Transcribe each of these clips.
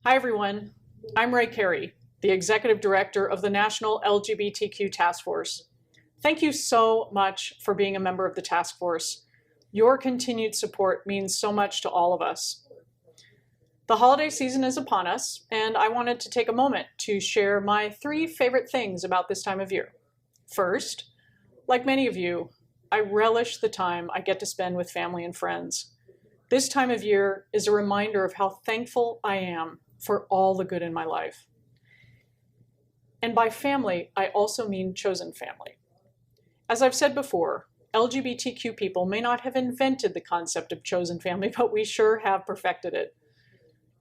Hi, everyone. I'm Rea Carey, the Executive Director of the National LGBTQ Task Force. Thank you so much for being a member of the task force. Your continued support means so much to all of us. The holiday season is upon us, and I wanted to take a moment to share my 3 favorite things about this time of year. First, like many of you, I relish the time I get to spend with family and friends. This time of year is a reminder of how thankful I am for all the good in my life. And by family, I also mean chosen family. As I've said before, LGBTQ people may not have invented the concept of chosen family, but we sure have perfected it.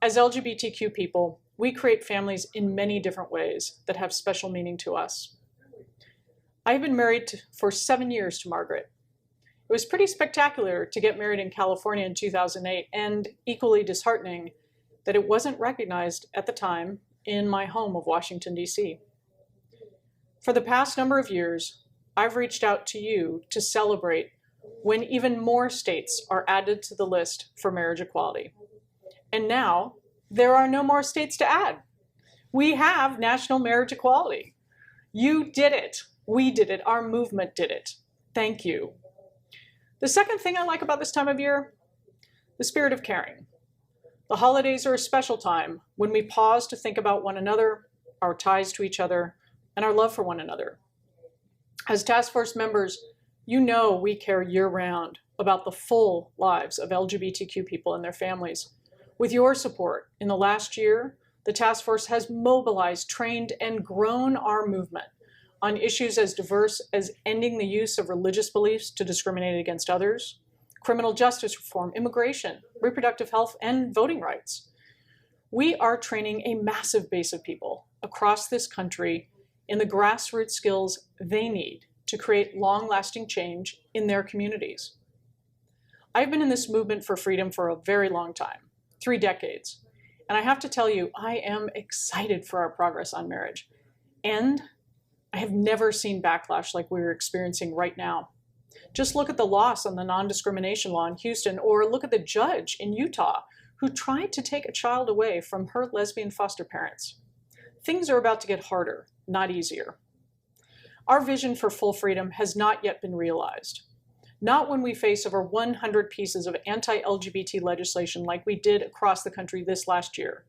As LGBTQ people, we create families in many different ways that have special meaning to us. I've been married for 7 years to Margaret. It was pretty spectacular to get married in California in 2008, and equally disheartening that it wasn't recognized at the time in my home of Washington, D.C. For the past number of years, I've reached out to you to celebrate when even more states are added to the list for marriage equality. And now, there are no more states to add. We have national marriage equality. You did it. We did it. Our movement did it. Thank you. The second thing I like about this time of year, the spirit of caring. The holidays are a special time when we pause to think about one another, our ties to each other, and our love for one another. As task force members, you know we care year-round about the full lives of LGBTQ people and their families. With your support, in the last year, the task force has mobilized, trained, and grown our movement on issues as diverse as ending the use of religious beliefs to discriminate against others, criminal justice reform, immigration, reproductive health, and voting rights. We are training a massive base of people across this country in the grassroots skills they need to create long-lasting change in their communities. I've been in this movement for freedom for a very long time, 3 decades, and I have to tell you, I am excited for our progress on marriage. And I have never seen backlash like we're experiencing right now. Just look at the loss on the non-discrimination law in Houston, or look at the judge in Utah who tried to take a child away from her lesbian foster parents. Things are about to get harder, not easier. Our vision for full freedom has not yet been realized. Not when we face over 100 pieces of anti-LGBT legislation like we did across the country this last year.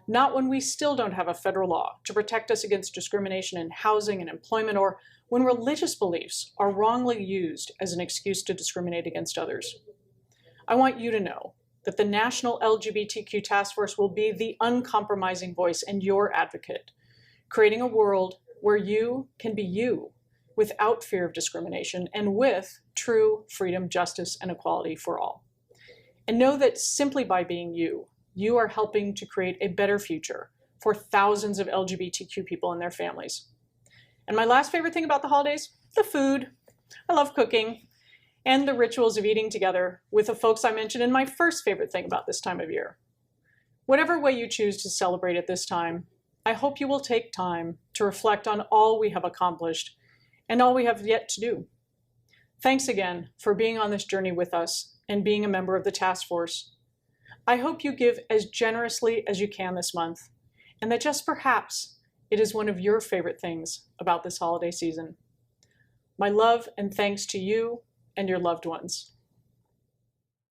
Not when we still don't have a federal law to protect us against discrimination in housing and employment, or when religious beliefs are wrongly used as an excuse to discriminate against others. I want you to know that the National LGBTQ Task Force will be the uncompromising voice and your advocate, creating a world where you can be you without fear of discrimination and with true freedom, justice, and equality for all. And know that simply by being you, you are helping to create a better future for thousands of LGBTQ people and their families. And my last favorite thing about the holidays, the food. I love cooking and the rituals of eating together with the folks I mentioned in my first favorite thing about this time of year. Whatever way you choose to celebrate at this time, I hope you will take time to reflect on all we have accomplished and all we have yet to do. Thanks again for being on this journey with us and being a member of the task force. I hope you give as generously as you can this month, and that just perhaps it is one of your favorite things about this holiday season. My love and thanks to you and your loved ones.